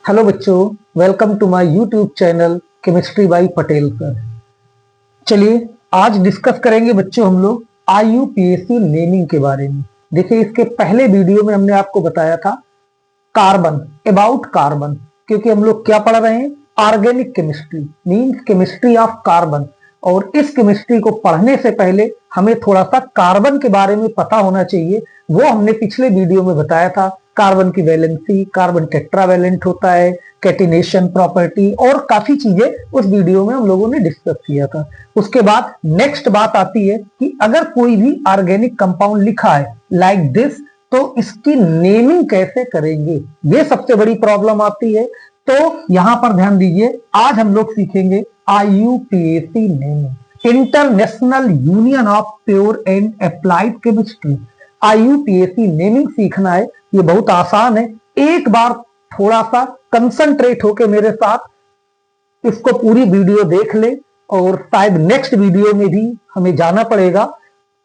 Hello बच्चों, welcome to my YouTube channel chemistry by Patel sir. चलिए आज डिस्कस करेंगे बच्चों हम लोग आईयूपीएसी नेमिंग के बारे में। देखिए इसके पहले वीडियो में हमने आपको बताया था कार्बन, अबाउट कार्बन, क्योंकि हम लोग क्या पढ़ रहे हैं, organic chemistry means chemistry of carbon. और इस केमिस्ट्री को पढ़ने से पहले हमें थोड़ा सा कार्बन के बारे में पता होना चाहिए। वो हमने पिछले वीडियो में बताया था, कार्बन की वैलेंसी, कार्बन टेट्रावैलेंट होता है, कैटिनेशन प्रॉपर्टी और काफी चीजें उस वीडियो में हम लोगों ने डिस्कस किया था। उसके बाद नेक्स्ट बात आती है कि अगर कोई भी ऑर्गेनिक कंपाउंड लिखा है लाइक दिस, तो इसकी नेमिंग कैसे करेंगे, ये सबसे बड़ी प्रॉब्लम आती है। तो यहां पर ध्यान दीजिए, आज हम लोग सीखेंगे IUPAC naming, international union of pure and applied chemistry. IUPAC naming सीखना है, ये बहुत आसान है। एक बार थोड़ा सा कंसंट्रेट होके मेरे साथ इसको पूरी वीडियो देख ले, और शायद नेक्स्ट वीडियो में भी हमें जाना पड़ेगा।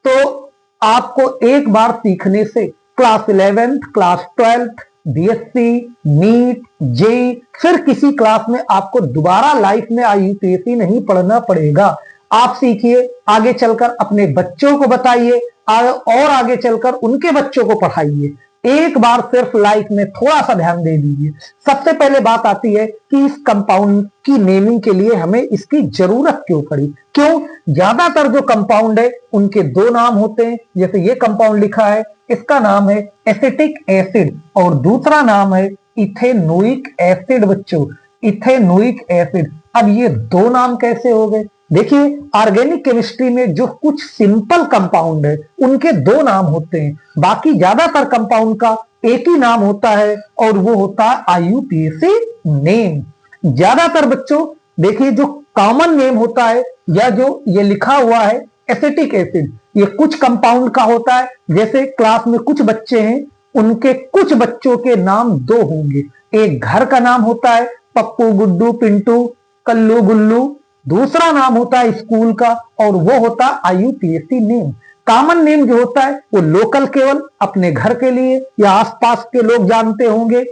तो आपको एक बार सीखने से class 11th, class 12th, BSc, NEET, JEE, फिर किसी क्लास में आपको दोबारा लाइफ में आईयूपीएसी नहीं पढ़ना पड़ेगा। आप सीखिए, आगे चलकर अपने बच्चों को बताइए और आगे चलकर उनके बच्चों को पढ़ाइए। एक बार सिर्फ लाइफ में थोड़ा सा ध्यान दे दीजिए। सबसे पहले बात आती है कि इस कंपाउंड की नेमिंग के लिए हमें इसकी जरूरत क्यों पड़ी। क्यों? ज्यादातर जो कंपाउंड है उनके दो नाम होते हैं। जैसे ये कंपाउंड लिखा है, इसका नाम है एसिटिक एसिड और दूसरा नाम है इथेनोइक एसिड। बच्चों, इथेनोइक एसिड। अब ये दो नाम कैसे हो गए? देखिए, ऑर्गेनिक केमिस्ट्री में जो कुछ सिंपल कंपाउंड है उनके दो नाम होते हैं, बाकी ज्यादातर कंपाउंड का एक ही नाम होता है और वो होता है आईयूपीएसी नेम। ज्यादातर बच्चों देखिए, जो कॉमन नेम होता है या जो ये लिखा हुआ है एसिटिक एसिड, ये कुछ कंपाउंड का होता है। जैसे क्लास में कुछ बच्चे हैं, उनके कुछ बच्चों के नाम दो होंगे। एक घर का नाम होता है पप्पू, गुड्डू, पिंटू, कल्लू, गुल्लू। दूसरा नाम होता है स्कूल का और वो होता है आईयूपीएसी नेम। कॉमन नेम जो होता है वो लोकल, केवल अपने घर के लिए या आसपास के लोग जानते होंगे।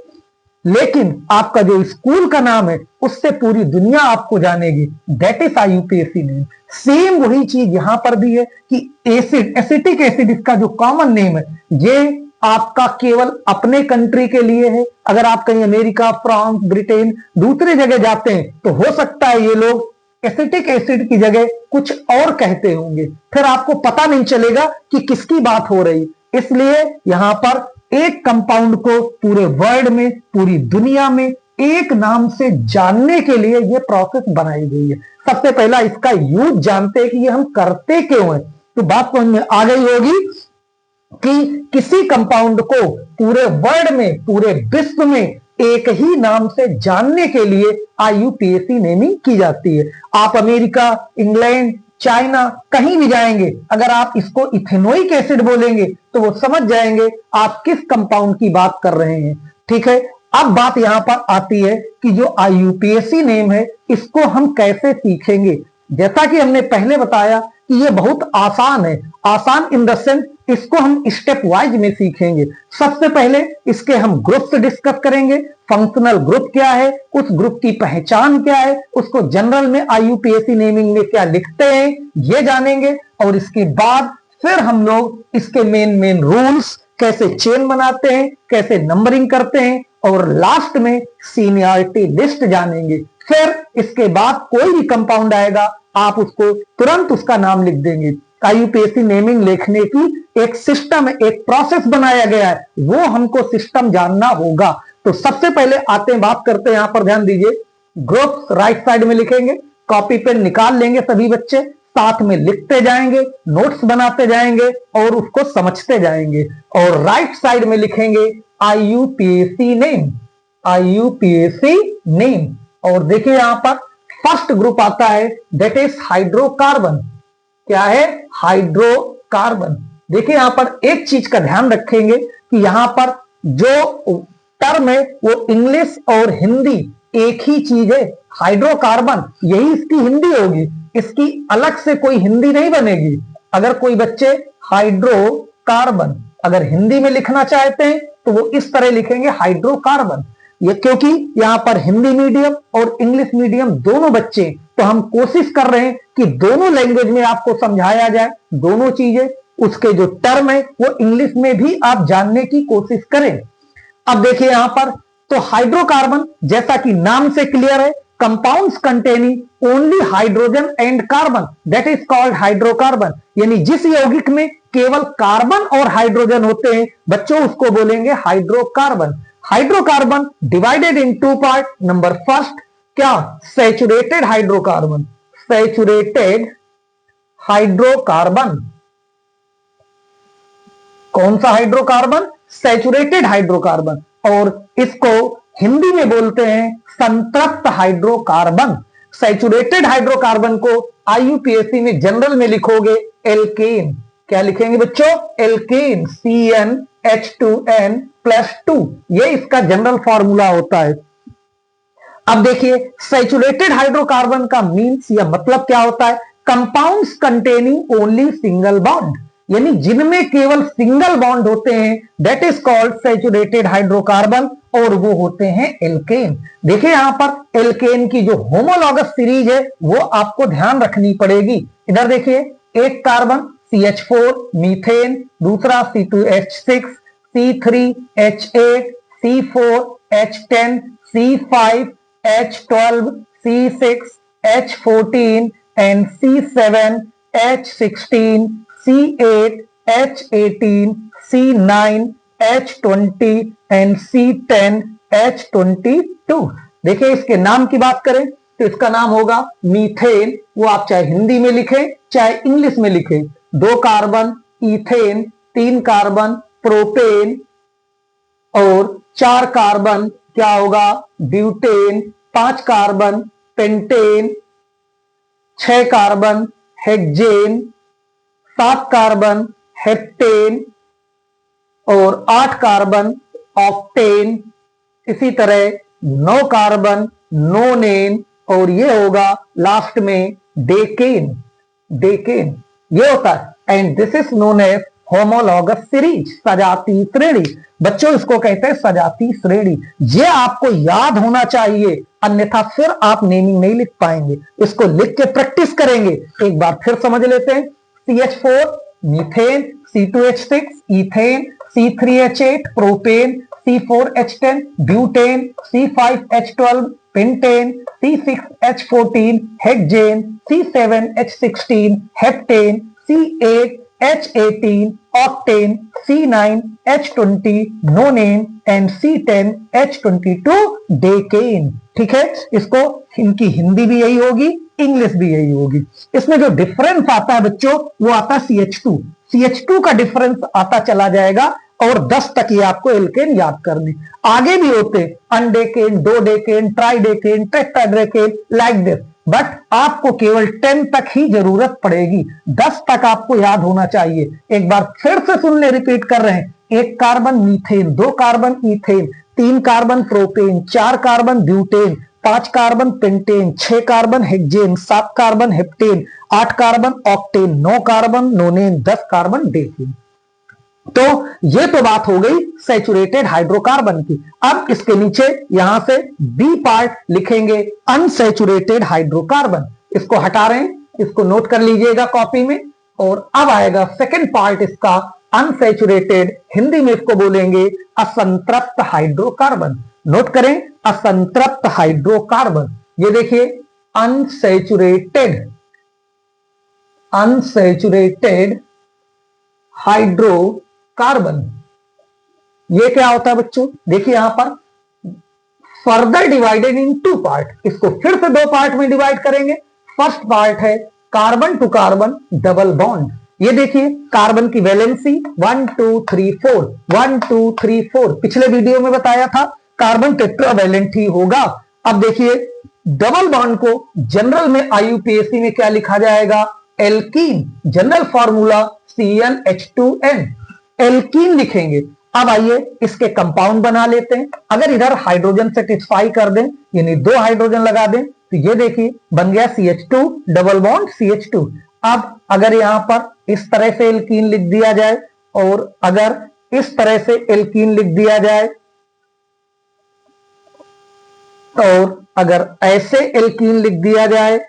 लेकिन आपका जो स्कूल का नाम है उससे पूरी दुनिया आपको जानेगी, that is IUPAC name. Same वही चीज यहां पर भी है कि एसिड, एसिटिक एसिड, इसका जो कॉमन नेम है ये आपका केवल अपने कंट्री के लिए है। अगर आप कहीं अमेरिका, फ्रांस, ब्रिटेन, दूसरी जगह जाते हैं तो हो सकता है ये लोग एसिटिक एसिड की जगह कुछ और कहते होंगे, फिर आपको पता नहीं चलेगा कि किसकी बात हो रही। इसलिए यहां पर एक कंपाउंड को पूरे वर्ल्ड में, पूरी दुनिया में एक नाम से जानने के लिए यह प्रोसेस बनाई गई है। सबसे पहला इसका यूज जानते हैं कि ये हम करते क्यों है, तो बात समझ में आ गई होगी कि किसी कंपाउंड को पूरे वर्ल्ड में, पूरे विश्व में एक ही नाम से जानने के लिए आईयूपीएसी नेमिंग की जाती है। आप अमेरिका, इंग्लैंड, चाइना कहीं भी जाएंगे, अगर आप इसको इथेनोइक एसिड बोलेंगे तो वो समझ जाएंगे आप किस कंपाउंड की बात कर रहे हैं। ठीक है, अब बात यहां पर आती है कि जो आईयूपीएसी नेम है इसको हम कैसे सीखेंगे। जैसा कि हमने पहले बताया कि ये बहुत आसान है। आसान इन द सेंस, इसको हम स्टेप वाइज में सीखेंगे। सबसे पहले इसके हम ग्रुप्स डिस्कस करेंगे। फंक्शनल ग्रुप क्या है, उस ग्रुप की पहचान क्या है, उसको जनरल में आईयूपीएसी नेमिंग में क्या लिखते हैं ये जानेंगे। और इसके बाद फिर हम लोग इसके मेन रूल्स, कैसे चेन बनाते हैं, कैसे नंबरिंग करते हैं, और लास्ट में सीनियरिटी लिस्ट जानेंगे। फिर इसके बाद कोई भी कंपाउंड आएगा आप उसको तुरंत उसका नाम लिख देंगे। आईयूपीएसी नेमिंग लिखने की एक सिस्टम, एक प्रोसेस बनाया गया है, वो हमको सिस्टम जानना होगा। तो सबसे पहले आते हैं, बात करते हैं, यहां पर ध्यान दीजिए, ग्रुप्स राइट साइड में लिखेंगे, कॉपी पेन निकाल लेंगे सभी बच्चे, साथ में लिखते जाएंगे, नोट्स बनाते जाएंगे और उसको समझते जाएंगे। और राइट साइड में लिखेंगे आईयूपीएसी नेम, आईयूपीएसी नेम। और देखिए यहां पर फर्स्ट ग्रुप आता है, दैट इज हाइड्रोकार्बन। क्या है? हाइड्रोकार्बन। देखिए यहां पर एक चीज का ध्यान रखेंगे कि यहां पर जो टर्म है वो इंग्लिश और हिंदी एक ही चीज है। हाइड्रोकार्बन यही इसकी हिंदी होगी, इसकी अलग से कोई हिंदी नहीं बनेगी। अगर कोई बच्चे हाइड्रोकार्बन अगर हिंदी में लिखना चाहते हैं तो वो इस तरह लिखेंगे हाइड्रोकार्बन। ये क्योंकि यहाँ पर हिंदी मीडियम और इंग्लिश मीडियम दोनों बच्चे, तो हम कोशिश कर रहे हैं कि दोनों लैंग्वेज में आपको समझाया जाए दोनों चीजें, उसके जो टर्म है वो इंग्लिश में भी आप जानने की कोशिश करें। अब देखिए यहां पर, तो हाइड्रोकार्बन जैसा कि नाम से क्लियर है, compounds containing only hydrogen and carbon, that is called hydrocarbon. यानी जिस यौगिक में केवल कार्बन और हाइड्रोजन होते हैं बच्चों, उसको बोलेंगे hydrocarbon. Hydrocarbon divided in two part. Number first क्या, सैचुरेटेड हाइड्रोकार्बन, सैचुरेटेड हाइड्रोकार्बन। कौन सा हाइड्रोकार्बन, सैचुरेटेड हाइड्रोकार्बन, और इसको हिंदी में बोलते हैं संतृप्त हाइड्रोकार्बन। सैचुरेटेड हाइड्रोकार्बन को आईयूपीएससी में जनरल में लिखोगे एल्केन। क्या लिखेंगे बच्चों, एल्केन, CnH2n+2, ये इसका जनरल फॉर्मूला होता है। अब देखिए सैचुरेटेड हाइड्रोकार्बन का मीन्स या मतलब क्या होता है, compounds containing only single bond, यानी जिनमें केवल सिंगल बॉन्ड होते हैं, that is called saturated hydrocarbon, और वो होते हैं एल्केन। देखिए यहां पर एल्केन की जो होमोलॉगस सीरीज है वो आपको ध्यान रखनी पड़ेगी। इधर देखिए, एक कार्बन CH4 मीथेन, दूसरा C2H6, C3H8, C4H10, C5H12, C6H14 and C7H16, C8H18, C9H20 and C10H22। देखिए इसके नाम की बात करें तो इसका नाम होगा मीथेन, वो आप चाहे हिंदी में लिखें चाहे इंग्लिश में लिखें। 2 कार्बन इथेन, 3 कार्बन प्रोपेन, और 4 कार्बन क्या होगा, butane, 5 carbon pentane, 6 carbon hexane, 7 carbon heptane, और 8 कार्बन ऑक्टेन, इसी तरह 9 कार्बन नोनेन, और ये होगा लास्ट में डेकेन। डेकेन ये होता है, and this is known as homologous series, सजाती श्रेणी। बच्चों इसको कहते हैं सजाती श्रेणी। ये आपको याद होना चाहिए, अन्यथा फिर आप नेमिंग नहीं लिख पाएंगे। इसको लिख के प्रैक्टिस करेंगे। एक बार फिर समझ लेते हैं, CH4 methane, C2H6 ethane, C3H8 propane, C4H10 butane, C5H12 pentane, C6H14 hexane, C7H16 heptane, C8H18 octane, C9H20 नोनेन and C10H22 decane. ठीक है, इसको इनकी हिंदी भी यही होगी, इंग्लिश भी यही होगी। इसमें जो डिफरेंस आता है बच्चों वो आता है CH2। CH2 का डिफरेंस आता चला जाएगा, और 10 तक ये आपको एल्केन याद करने। आगे भी होते अनडेकेन, 2 डेकेन, ट्राइडेकेन, टेट्राडेकेन, लाइक दिस, बट आपको केवल 10 तक ही जरूरत पड़ेगी, 10 तक आपको याद होना चाहिए। एक बार फिर से सुनने रिपीट कर रहे हैं, 1 carbon methane, 2 carbon ethane, 3 carbon propane, 4 carbon butane, 5 carbon pentane, 6 carbon hexane, 7 carbon heptane, 8 carbon octane, 9 carbon नोनेन, 10 carbon decane. तो ये तो बात हो गई सैचुरेटेड हाइड्रोकार्बन की। अब इसके नीचे यहां से बी पार्ट लिखेंगे अनसैचुरेटेड हाइड्रोकार्बन। इसको हटा रहे हैं, इसको नोट कर लीजिएगा कॉपी में। और अब आएगा सेकंड पार्ट इसका अनसैचुरेटेड, हिंदी में इसको बोलेंगे असंतृप्त हाइड्रोकार्बन। नोट करें, असंतृप्त हाइड्रोकार्बन। ये देखिए अनसैचुरेटेड, अनसैचुरेटेड हाइड्रोकार्बन, ये क्या होता है बच्चों, देखिए यहां पर फर्दर डिवाइडेड इन 2 पार्ट। इसको फिर से 2 पार्ट में डिवाइड करेंगे। फर्स्ट पार्ट है carbon to carbon double bond. ये देखिए कार्बन की वैलेंसी 1 2 3 4, 1 2 3 4, पिछले वीडियो में बताया था कार्बन टेट्रावैलेंट ही होगा। अब देखिए डबल बॉन्ड को जनरल में आईयूपीएसी में क्या लिखा जाएगा, alkene. General formula CnH2n, alkene लिखेंगे। अब आइए इसके कंपाउंड बना लेते हैं। अगर इधर हाइड्रोजन सेटिस्फाई कर दें, यानी 2 हाइड्रोजन लगा दें, तो ये देखिए बन गया CH2 डबल बॉन्ड CH2। अब अगर यहां पर इस तरह से एल्कीन लिख दिया जाए, और अगर इस तरह से एल्कीन लिख दिया जाए, और अगर ऐसे एल्कीन लिख दिया जाए,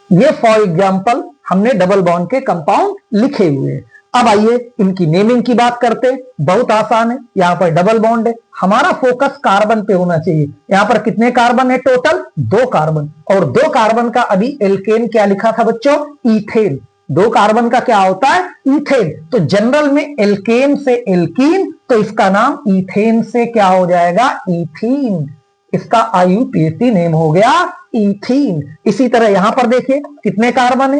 ये फॉर एग्जांपल हमने डबल बॉन्ड के कंपाउंड लिखे हुए हैं। अब आइए इनकी नेमिंग की बात करते हैं। बहुत आसान है, यहां पर डबल बॉन्ड है, हमारा फोकस कार्बन पे होना चाहिए। यहां पर कितने कार्बन है टोटल? 2 कार्बन, और 2 कार्बन का अभी एल्केन क्या लिखा था बच्चों? इथेन। 2 कार्बन का क्या होता है? इथेन। तो जनरल में एल्केन से एल्कीन, तो इसका नाम इथेन से क्या हो जाएगा? इथीन। इसका आईयूपीएसी नेम हो गया इथीन। इसी तरह यहां पर देखिए कितने कार्बन है?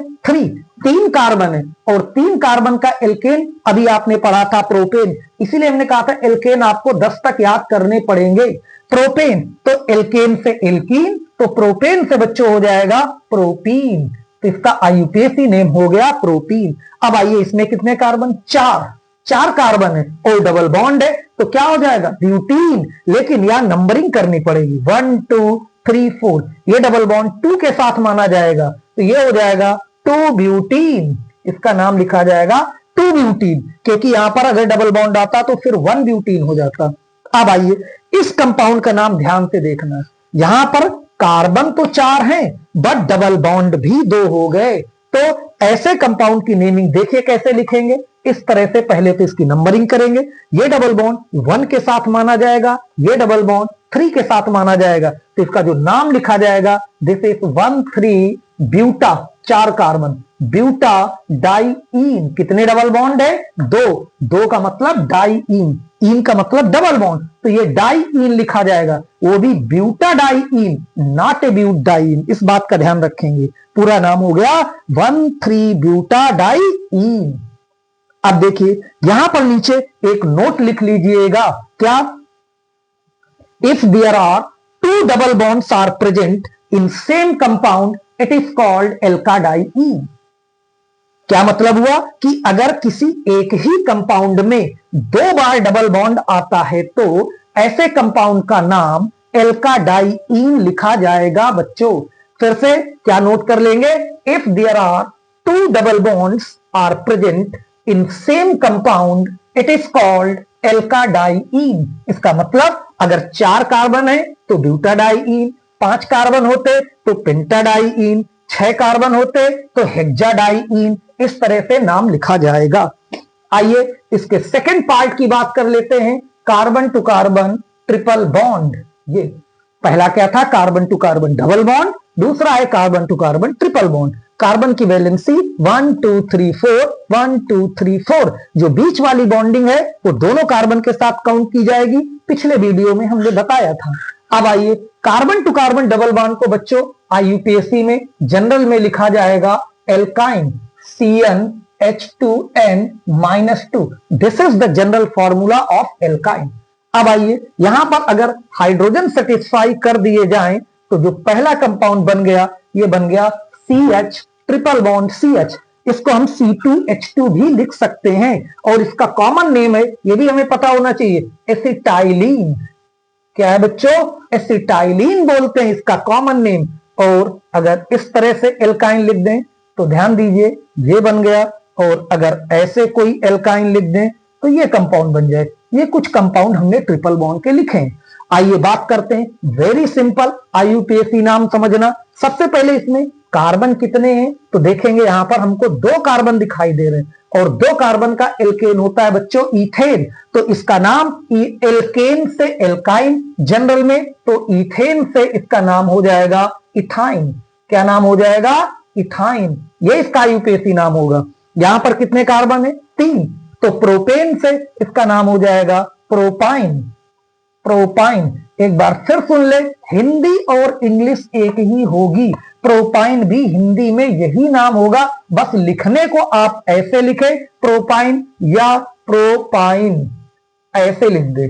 3 कार्बन है, और 3 कार्बन का एल्केन अभी आपने पढ़ा था प्रोपेन, इसीलिए हमने कहा था एल्केन आपको 10 तक याद करने पड़ेंगे। प्रोपेन, तो एल्केन से एल्कीन, तो प्रोपेन से बच्चों हो जाएगा प्रोपीन। तो इसका आईयूपीएसी नेम हो गया प्रोपीन। अब आइए इसमें कितने कार्बन? 4 कार्बन है और डबल बॉन्ड है, तो क्या हो जाएगा? ब्यूटीन। लेकिन यहां नंबरिंग करनी पड़ेगी, 1 2 3 4। ये डबल बॉन्ड 2 के साथ माना जाएगा, तो ये हो जाएगा 2 ब्यूटीन। इसका नाम लिखा जाएगा 2 ब्यूटीन, क्योंकि यहां पर अगर डबल बॉन्ड आता तो फिर 1 ब्यूटीन हो जाता। अब आइए इस कंपाउंड का नाम ध्यान से देखना। यहां पर कार्बन तो 4 हैं, बट डबल बॉन्ड भी 2 हो गए। तो ऐसे कंपाउंड की नेमिंग देखिए कैसे लिखेंगे। इस तरह से पहले तो इसकी नंबरिंग करेंगे। ये डबल बॉन्ड 1 के साथ माना जाएगा, ये डबल बॉन्ड 3 के साथ माना जाएगा, तो इसका जो नाम लिखा जाएगा, this is 1,3 buta, 4 carbon, buta diene. कितने डबल बॉन्ड है? 2 का मतलब डाइईन, इन का मतलब डबल बॉन्ड, तो ये डाइईन लिखा जाएगा, वो भी buta diene, not a butadiene. इस बात का ध्यान रखेंगे। पूरा नाम हो गया 1,3 ब्यूटा डाइईन। अब देखिए यहां पर नीचे एक नोट लिख लीजिएगा, क्या? If there are 2 double bonds are present in same compound, it is called alkadiene. क्या मतलब हुआ कि अगर किसी एक ही कंपाउंड में 2 बार डबल बॉन्ड आता है तो ऐसे कंपाउंड का नाम एल्काडाइईन लिखा जाएगा बच्चों। फिर से क्या नोट कर लेंगे? If there are 2 double bonds are present in same compound, it is called alkadiene. इसका मतलब अगर 4 कार्बन है तो ब्यूटाडाइईन, 5 कार्बन होते तो पेंटाडाइईन, 6 कार्बन होते तो हेक्साडाइईन। इस तरह से नाम लिखा जाएगा। आइए इसके सेकंड पार्ट की बात कर लेते हैं, carbon to carbon triple bond. ये पहला क्या था? Carbon to carbon double bond, दूसरा है carbon to carbon triple bond. Carbon की वैलेंसी 1 2 3 4, 1 2 3 4। जो बीच वाली बॉन्डिंग है वो दोनों कार्बन के साथ काउंट की जाएगी, पिछले वीडियो में हमने बताया था। अब आइए carbon to carbon double bond को बच्चों आईयूपीएसी में जनरल में लिखा जाएगा alkyne, CnH2n-2। This is the general formula of alkyne. अब आइए यहां पर अगर हाइड्रोजन सेटिस्फाई कर दिए जाएं तो जो पहला कंपाउंड बन गया, ये बन गया CH ट्रिपल बॉन्ड CH। इसको हम C2H2 भी लिख सकते हैं, और इसका कॉमन नेम है, ये भी हमें पता होना चाहिए, एसिटाइलिन। क्या है बच्चों? एसिटाइलिन बोलते हैं इसका कॉमन नेम। और अगर इस तरह से एल्काइन लिख दें तो ध्यान दीजिए ये बन गया, और अगर ऐसे कोई एल्काइन लिख दें तो ये कंपाउंड बन जाए। ये कुछ कंपाउंड हमने ट्रिपल बॉन्ड के लिखे हैं। आइए बात करते हैं, वेरी सिंपल आईयूपीएसी नाम समझना। सबसे पहले इसमें कार्बन कितने हैं तो देखेंगे यहां पर हमको 2 कार्बन दिखाई दे रहे हैं, और 2 कार्बन का एल्केन होता है बच्चों इथेन, तो इसका नाम एल्केन से एल्काइन जनरल में, तो इथेन से इसका नाम हो जाएगा इथाइन। क्या नाम हो जाएगा? इथाइन। ये इसका आईयूपीएसी नाम होगा। यहां पर कितने कार्बन है? 3, तो प्रोपेन से इसका नाम हो जाएगा प्रोपाइन। प्रोपाइन, एक बार फिर सुन ले, हिंदी और इंग्लिश एक ही होगी। प्रोपाइन भी हिंदी में यही नाम होगा, बस लिखने को आप ऐसे लिखे प्रोपाइन या प्रोपाइन, ऐसे लिख दे,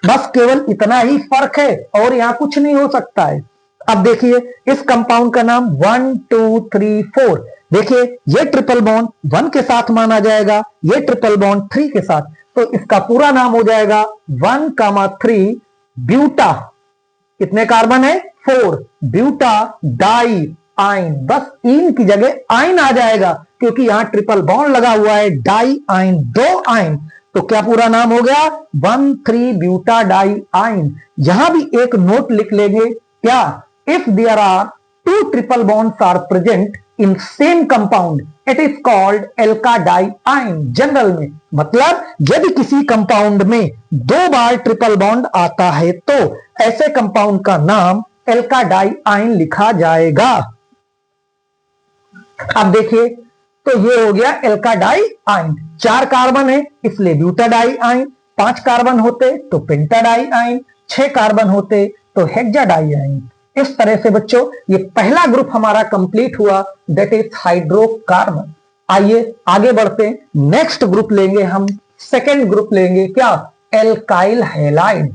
बस केवल इतना ही फर्क है, और यहां कुछ नहीं हो सकता है। अब देखिए इस कंपाउंड का नाम 1 2 3 4। देखिए ये ट्रिपल बॉन्ड 1 के साथ माना जाएगा, ये ट्रिपल बॉन्ड 3 के साथ, तो इसका पूरा नाम हो जाएगा 1,3 ब्यूटा। कितने कार्बन है? 4, ब्यूटा डाई आइन। बस इन की जगह आइन आ जाएगा, क्योंकि यहां ट्रिपल बॉन्ड लगा हुआ है, डाई आइन, 2 आइन। तो क्या पूरा नाम हो गया 1,3-ब्यूटाडाइआइन। यहां भी एक नोट लिख लेंगे क्या, if there are 2 triple bonds are present in same compound it is called alkadiyne. General में मतलब यदि किसी कंपाउंड में 2 बार ट्रिपल बॉन्ड आता है तो ऐसे कंपाउंड का नाम एल्काडाइआइन लिखा जाएगा। अब देखिए तो ये हो गया एल्काडाइआइन। 4 कार्बन है इसलिए ब्यूटाडाइआइन, 5 कार्बन होते तो पेंटाडाइआइन, 6 कार्बन होते तो हेक्साडाइआइन। इस तरह से बच्चों ये पहला ग्रुप हमारा कंप्लीट हुआ, दैट इज हाइड्रोकार्बन। आइए आगे बढ़ते हैं, नेक्स्ट ग्रुप लेंगे हम, सेकेंड ग्रुप लेंगे क्या, alkyl halide.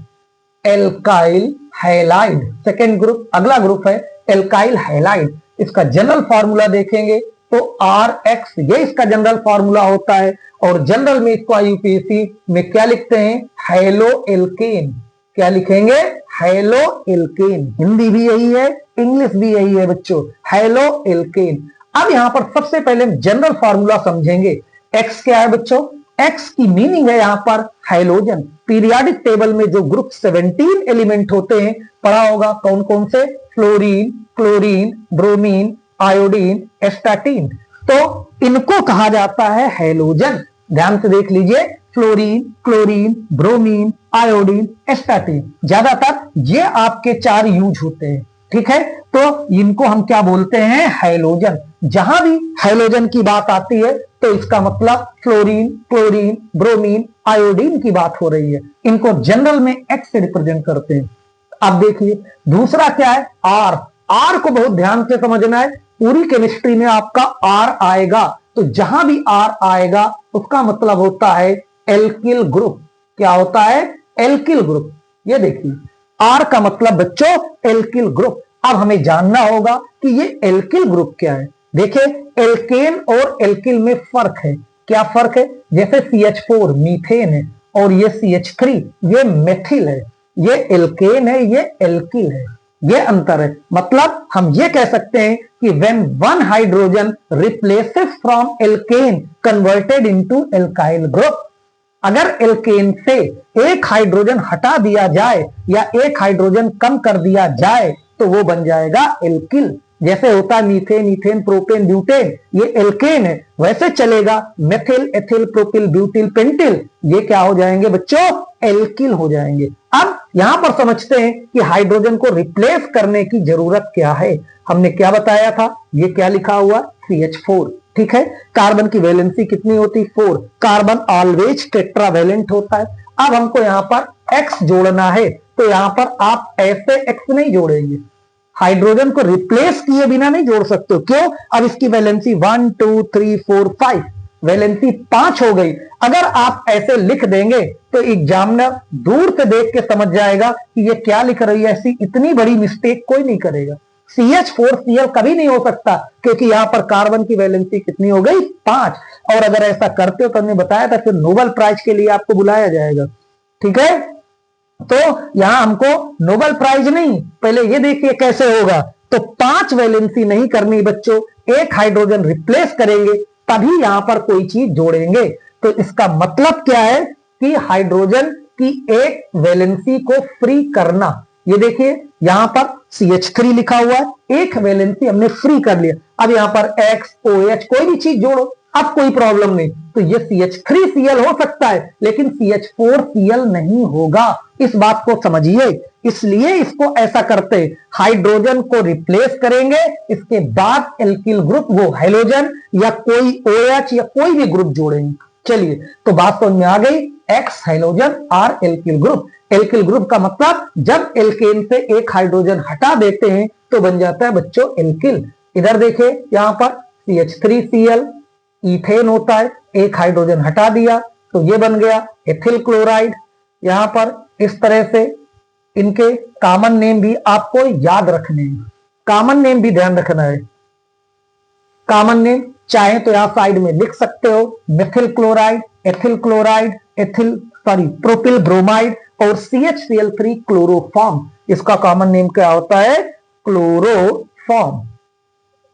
Alkyl halide second group, अगला ग्रुप है एल्काइल हैलाइड। इसका जनरल फॉर्मूला देखेंगे तो RX, ये इसका जनरल फॉर्मूला होता है। और जनरल में इसको IUPAC में क्या लिखते हैं, हैलो एल्केन। क्या लिखेंगे, हैलो एल्केन। हिंदी भी यही है, इंग्लिश भी यही है बच्चों, हैलो एल्केन। अब यहां पर सबसे पहले हम जनरल फॉर्मूला समझेंगे। X क्या है बच्चों, X की मीनिंग है यहां पर हैलोजन। पीरियोडिक टेबल में जो ग्रुप 17 एलिमेंट होते हैं पढ़ा होगा, कौन कौन से, fluorine, chlorine, bromine, iodine, astatine. तो इनको कहा जाता है हैलोजन। ध्यान से देख लीजिए, fluorine, chlorine, bromine, iodine, astatine, ज्यादातर ये आपके 4 यूज होते हैं। ठीक है, तो इनको हम क्या बोलते हैं, हैलोजन। जहां भी हैलोजन की बात आती है तो इसका मतलब फ्लोरीन, क्लोरीन, ब्रोमीन, आयोडीन की बात हो रही है। इनको जनरल में एक्स से रिप्रेजेंट करते हैं। अब देखिए दूसरा क्या है, आर। आर को बहुत ध्यान से समझना है, पूरी केमिस्ट्री में आपका आर आएगा तो जहां भी आर आएगा उसका मतलब होता है एल्किल ग्रुप। क्या होता है, एल्किल ग्रुप। ये देखिए आर का मतलब बच्चों एल्किल ग्रुप। अब हमें जानना होगा कि ये एल्किल ग्रुप क्या है। देखिए एल्केन और एल्किल में फर्क है। क्या फर्क है, जैसे CH4 मीथेन है और ये CH3 ये मेथिल है। ये एल्केन है, ये एल्किल है, ये अंतर है। मतलब हम ये कह सकते हैं कि when one hydrogen replaces from alkane converted into alkyl group, अगर एल्केन से एक हाइड्रोजन हटा दिया जाए या एक हाइड्रोजन कम कर दिया जाए तो वो बन जाएगा एल्किल। जैसे होता है मीथेन, इथेन, प्रोपेन, ब्यूटेन, ये एल्केन है। वैसे चलेगा methyl, ethyl, propyl, butyl, pentyl, ये क्या हो जाएंगे बच्चों, एल्किल हो जाएंगे। अब यहां पर समझते हैं कि हाइड्रोजन को रिप्लेस करने की जरूरत क्या है। हमने क्या बताया था, ये क्या लिखा हुआ, CH4। ठीक है, कार्बन की वैलेंसी कितनी होती, 4। कार्बन ऑलवेज टेट्रावैलेंट होता है। अब हमको यहां पर X जोड़ना है तो यहां पर आप ऐसे X नहीं जोड़ेंगे, हाइड्रोजन को रिप्लेस किए बिना नहीं जोड़ सकते। क्यों, अब इसकी वैलेंसी 1 2 3 4 5, वैलेंसी 5 हो गई। अगर आप ऐसे लिख देंगे तो एग्जामिनर दूर से देख के समझ जाएगा कि ये क्या लिख रही है। ऐसी इतनी बड़ी मिस्टेक कोई नहीं करेगा। CH4Cl कभी नहीं हो सकता क्योंकि यहां पर कार्बन की वैलेंसी कितनी हो गई, 5। और अगर ऐसा करते हो तो हमने बताया था फिर नोबेल प्राइज के लिए आपको बुलाया जाएगा। ठीक है, तो यहां हमको नोबेल प्राइज नहीं, पहले ये देखिए कैसे होगा। तो 5 वैलेंसी नहीं करनी बच्चों, एक हाइड्रोजन रिप्लेस करेंगे तभी यहां पर कोई चीज जोड़ेंगे। तो इसका मतलब क्या है कि हाइड्रोजन की एक वैलेंसी को फ्री करना। ये देखिए यहां पर CH3 लिखा हुआ है, एक वैलेंसी हमने फ्री कर लिया। अब यहां पर X, OH कोई भी चीज जोड़ो, अब कोई प्रॉब्लम नहीं। तो ये CH3Cl हो सकता है लेकिन CH4Cl नहीं होगा, इस बात को समझिए। इसलिए इसको ऐसा करते, हाइड्रोजन को रिप्लेस करेंगे, इसके बाद एल्किल ग्रुप, वो हैलोजन या कोई OH या कोई भी ग्रुप जोड़ेंगे। चलिए तो बात समझ में आ गई, X halogen, R alkyl group. Alkyl group का मतलब जब एल्केन से एक हाइड्रोजन हटा देते हैं तो बन जाता है बच्चों एल्किल। इधर देखिए यहां पर CH3Cl इथेन होता है, एक हाइड्रोजन हटा दिया तो ये बन गया एथिल क्लोराइड। यहां पर इस तरह से इनके कॉमन नेम भी आपको याद रखने हैं, कॉमन नेम भी ध्यान रखना है। कॉमन नेम चाहे तो यहां साइड में लिख सकते हो, Mithil chloride, ethyl chloride, propyl bromide और CHCl3 क्लोरोफॉर्म। इसका कॉमन नेम क्या होता है, क्लोरोफॉर्म।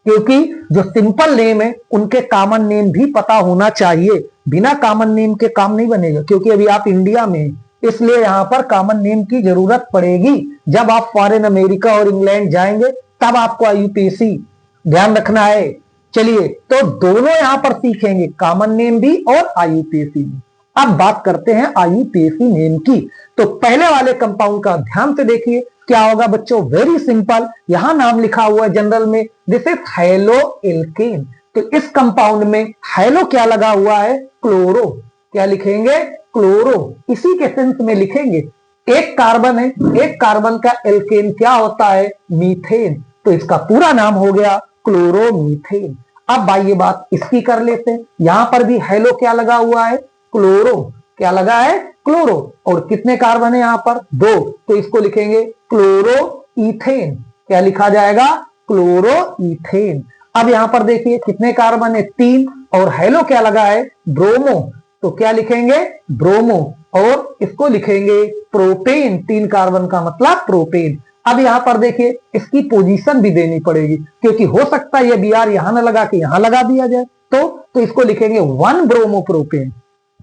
क्योंकि जो सिंपल नेम है उनके कॉमन नेम भी पता होना चाहिए, बिना कॉमन नेम के काम नहीं बनेगा। क्योंकि अभी आप इंडिया में, इसलिए यहां पर कॉमन नेम की जरूरत पड़ेगी। जब आप फॉरेन अमेरिका और इंग्लैंड जाएंगे तब आपको आईयूपीएसी ध्यान रखना है। चलिए, तो दोनों यहां पर सीखेंगे, कॉमन नेम भी और आईयूपीएसी भी। अब बात करते हैं आईयूपीएसी नेम की। तो पहले वाले कंपाउंड का ध्यान से देखिए क्या होगा बच्चों, वेरी सिंपल। यहां नाम लिखा हुआ है जनरल में, दिस इज हैलो एल्केन। तो इस कंपाउंड में हैलो क्या लगा हुआ है, क्लोरो। क्या लिखेंगे, क्लोरो। इसी के सेंस में लिखेंगे, एक कार्बन है, एक कार्बन का एल्केन क्या होता है, मीथेन। तो इसका पूरा नाम हो गया क्लोरोमीथेन। अब आइए बात इसकी कर लेते हैं। यहां पर भी हैलो क्या लगा हुआ है, क्लोरो। क्या लगा है, क्लोरो। और कितने कार्बन है यहां पर, 2। तो इसको लिखेंगे क्लोरो इथेन। क्या लिखा जाएगा, क्लोरो इथेन। अब यहां पर देखिए कितने कार्बन है, 3। और हैलो क्या लगा है, ब्रोमो। तो क्या लिखेंगे, ब्रोमो। और इसको लिखेंगे प्रोपेन। 3 कार्बन का मतलब प्रोपेन। अब यहां पर देखिए इसकी पोजीशन भी देनी पड़ेगी, क्योंकि हो सकता है ये बीआर यहां ना लगा के यहां लगा दिया जाए। तो इसको लिखेंगे 1 ब्रोमो प्रोपेन।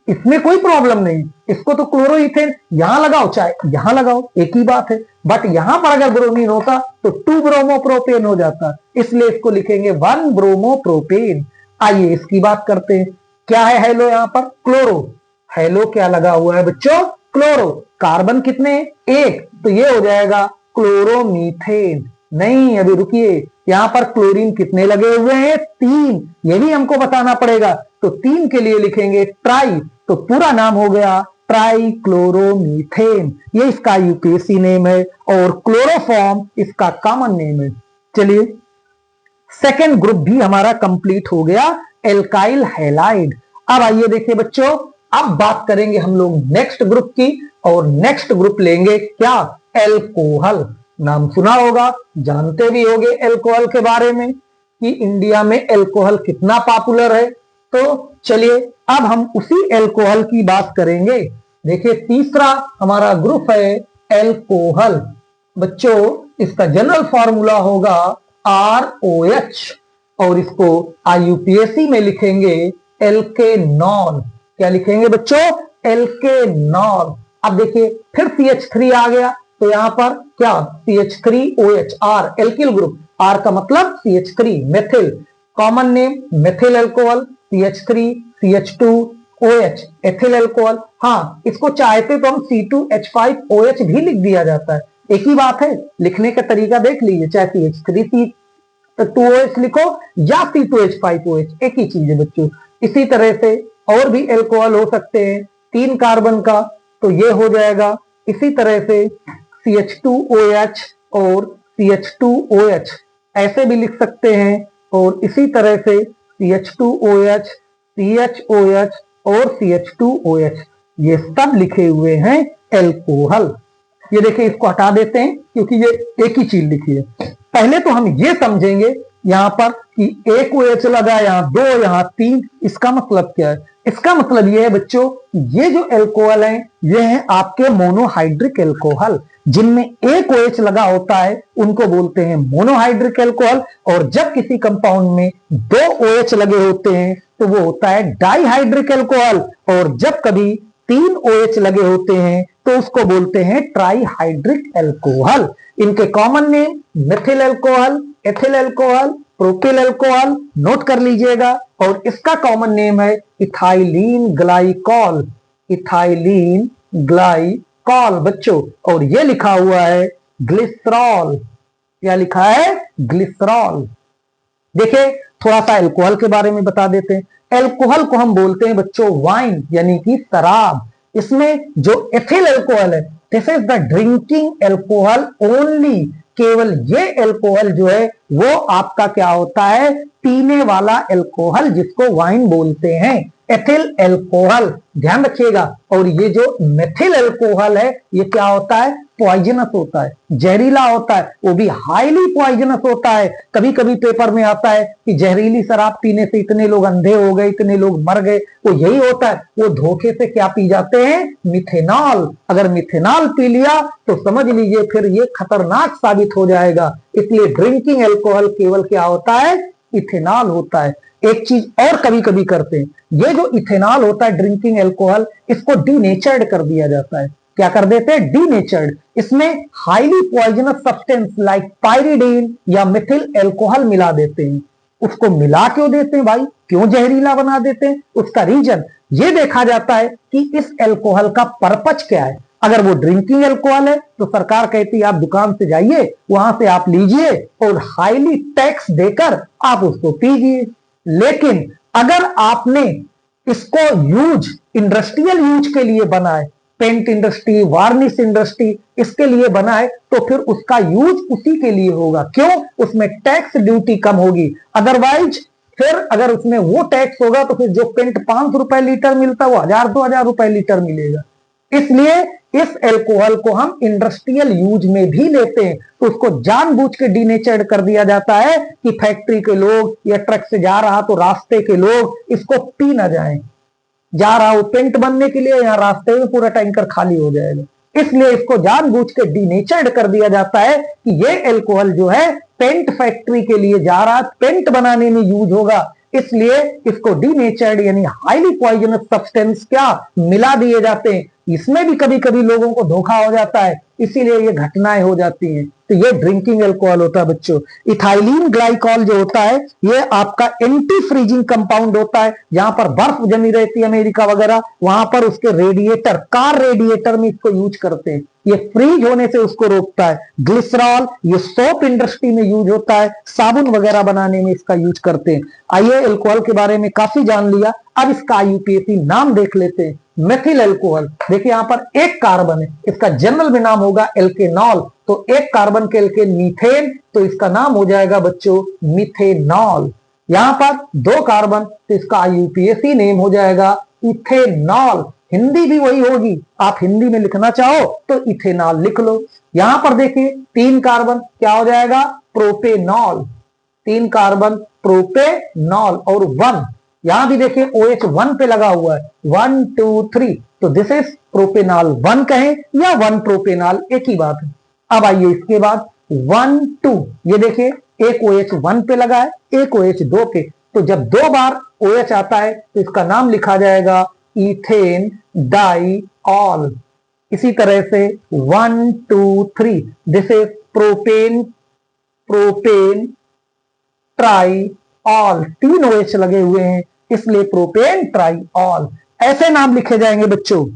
इसमें कोई प्रॉब्लम नहीं, इसको तो क्लोरोइथेन यहां लगाओ चाहे यहां लगाओ, एक ही बात है। बट यहां पर अगर ब्रोमीन होता तो 2 ब्रोमो प्रोपेन हो जाता, इसलिए इसको लिखेंगे 1 ब्रोमो प्रोपेन। आइए इसकी बात करते हैं। क्या है हैलो यहां पर, क्लोरो। हैलो क्या लगा हुआ है बच्चों, क्लोरो। कार्बन कितने, 1। तो ये हो जाएगा क्लोरोमीथेन। नहीं, अभी रुकिए, यहां पर क्लोरीन कितने लगे हुए हैं, 3। ये भी हमको बताना पड़ेगा। तो 3 के लिए लिखेंगे ट्राई। तो पूरा नाम हो गया ट्राई क्लोरोमीथेन। ये इसका यूपीएससी नेम है और क्लोरोफॉर्म इसका कॉमन नेम है। चलिए, सेकेंड ग्रुप भी हमारा कंप्लीट हो गया, एल्काइल हैलाइड। अब आइए देखिए बच्चों, अब बात करेंगे हम लोग नेक्स्ट ग्रुप की। और नेक्स्ट ग्रुप लेंगे क्या, एल्कोहल। नाम सुना होगा, जानते भी होंगे एल्कोहल के बारे में कि इंडिया में एल्कोहल कितना पॉपुलर है। तो चलिए अब हम उसी एल्कोहल की बात करेंगे। देखिए तीसरा हमारा ग्रुप है एल्कोहल। बच्चों इसका जनरल फॉर्मूला होगा ROH और इसको आईयूपीएसी में लिखेंगे एल्केनॉल। क्या लिखेंगे बच्चों, एल्केनॉल। अब देखिए फिर CH3 आ गया, तो यहां पर क्या, CH3OH, R alkyl group. R का मतलब CH3 methyl, common name methyl alcohol, CH3 CH2OH ethyl alcohol. हाँ, इसको चाहते तो हम C2H5OH भी लिख दिया जाता है, एक ही बात है। लिखने का तरीका देख लीजिए, चाहे CH3 2OH लिखो या C2H5OH, एक ही चीज है बच्चों। इसी तरह से और भी एल्कोहल हो सकते हैं 3 कार्बन का, तो ये हो जाएगा इसी तरह से CH2OH और CH2OH ऐसे भी लिख सकते हैं। और इसी तरह से CH2OH, CHOH और CH2OH, ये सब लिखे हुए हैं एल्कोहल। ये देखिए इसको हटा देते हैं क्योंकि ये एक ही चीज लिखी है। पहले तो हम ये समझेंगे यहां पर कि एक OH लगा, यहाँ 2, यहाँ 3। इसका मतलब क्या है, इसका मतलब ये है बच्चों, ये जो एल्कोहल है ये है आपके मोनोहाइड्रिक एल्कोहल। जिनमें एक OH लगा होता है उनको बोलते हैं मोनोहाइड्रिक एल्कोहल। और जब किसी कंपाउंड में 2 OH लगे होते हैं तो वो होता है डाइहाइड्रिक एल्कोहल। और जब कभी 3 OH लगे होते हैं तो उसको बोलते हैं ट्राइहाइड्रिक एल्कोहल। इनके common name methyl alcohol, ethyl alcohol, propyl alcohol, note कर लीजिएगा। और इसका कॉमन नेम है इथाइलीन ग्लाइकॉल, इथाइलीन ग्लाइकॉल बच्चों। और ये लिखा हुआ है ग्लिसरॉल। क्या लिखा है, ग्लिसरॉल। देखिए थोड़ा सा एल्कोहल के बारे में बता देते हैं। एल्कोहल को हम बोलते हैं बच्चों वाइन, यानी कि शराब। इसमें जो एथिल एल्कोहल है, this is the drinking alcohol only. केवल ये एल्कोहल जो है वो आपका क्या होता है, पीने वाला एल्कोहल, जिसको वाइन बोलते हैं। एथिल एल्कोहल ध्यान रखिएगा। और ये जो मेथिल एल्कोहल है ये क्या होता है, पॉइजनस होता है, जहरीला होता है, वो भी हाईली पॉइजनस होता है। कभी कभी पेपर में आता है कि जहरीली शराब पीने से इतने लोग अंधे हो गए, इतने लोग मर गए। वो यही होता है, वो धोखे से क्या पी जाते हैं, मिथेनॉल। अगर मिथेनॉल पी लिया तो समझ लीजिए फिर ये खतरनाक साबित हो जाएगा। इसलिए ड्रिंकिंग एल्कोहल केवल क्या होता है, इथेनॉल होता है। एक चीज और कभी कभी करते हैं, ये जो इथेनॉल होता है ड्रिंकिंग एल्कोहल, इसको डीनेचर्ड कर दिया जाता है। क्या कर देते हैं? डीनेचर्ड। इसमें highly poisonous substance like pyridine या मिथिल एल्कोहल मिला देते हैं। उसको मिला क्यों देते हैं भाई? क्यों जहरीला बना देते हैं? उसका रीजन ये देखा जाता है कि इस एल्कोहल का पर्पज क्या है। अगर वो ड्रिंकिंग एल्कोहल है तो सरकार कहती है आप दुकान से जाइए, वहां से आप लीजिए और हाईली टैक्स देकर आप उसको पीजिए। लेकिन अगर आपने इसको यूज इंडस्ट्रियल यूज के लिए बनाए, पेंट इंडस्ट्री, वार्निश इंडस्ट्री, इसके लिए बनाए, तो फिर उसका यूज उसी के लिए होगा। क्यों? उसमें टैक्स ड्यूटी कम होगी। अदरवाइज फिर अगर उसमें वो टैक्स होगा तो फिर जो पेंट 500 रुपए लीटर मिलता है वो 1000-2000 रुपए लीटर मिलेगा। इसलिए इस एल्कोहल को हम इंडस्ट्रियल यूज में भी लेते हैं, तो उसको जानबूझ के डीनेचर्ड कर दिया जाता है कि फैक्ट्री के लोग या ट्रक से जा रहा तो रास्ते के लोग इसको पी ना जाएं। जा रहा हो पेंट बनने के लिए, यहाँ रास्ते में पूरा टैंकर खाली हो जाएगा। इसलिए इसको जानबूझ के डीनेचर्ड कर दिया जाता है कि ये एल्कोहल जो है पेंट फैक्ट्री के लिए जा रहा, पेंट बनाने में यूज होगा, इसलिए इसको डीनेचर्ड यानी हाईली पॉइजनस सब्सटेंस क्या मिला दिए जाते हैं। इसमें भी कभी कभी लोगों को धोखा हो जाता है, इसीलिए ये घटनाएं हो जाती हैं। तो ये ड्रिंकिंग एल्कोहल होता है बच्चों। इथाइलिन ग्लाइकॉल जो होता है ये आपका एंटी फ्रीजिंग कंपाउंड होता है। जहां पर बर्फ जमी रहती है अमेरिका वगैरह, वहां पर उसके रेडिएटर, कार रेडिएटर में इसको यूज करते हैं। ये फ्रीज होने से उसको रोकता है। ग्लिसरॉल ये सोप इंडस्ट्री में यूज होता है, साबुन वगैरह बनाने में इसका यूज करते हैं। आइए एल्कोहल के बारे में काफी जान लिया, अब इसका आईयूपीएसी नाम देख लेते हैं। मेथिल एल्कोहल, देखिए यहां पर एक कार्बन है, इसका जनरल में नाम होगा एल्केनॉल। तो एक कार्बन के एल्केन मीथेन, तो इसका नाम हो जाएगा बच्चों मिथेनॉल। यहां पर दो कार्बन, तो इसका आईयूपीएसी नेम हो जाएगा इथेनॉल। हिंदी भी वही होगी, आप हिंदी में लिखना चाहो तो इथेनॉल लिख लो। यहां पर देखिए तीन कार्बन, क्या हो जाएगा? प्रोपेनॉल। तीन कार्बन प्रोपेनॉल। और वन, यहां भी देखिए OH 1 पे लगा हुआ है, 1 2 3, तो दिस इज प्रोपेनॉल 1 कहें या 1 प्रोपेनॉल, एक ही बात है। अब आइए इसके बाद 1 2, ये देखिए एक OH 1 पे लगा है, एक OH 2 पे, तो जब दो बार OH आता है तो इसका नाम लिखा जाएगा इथेन डाइऑल। इसी तरह से 1 2 3, दिस इज प्रोपेन, प्रोपेन ट्राइऑल, तीन OH लगे हुए हैं इसलिए प्रोपेन ट्राइऑल। ऐसे नाम लिखे जाएंगे बच्चों।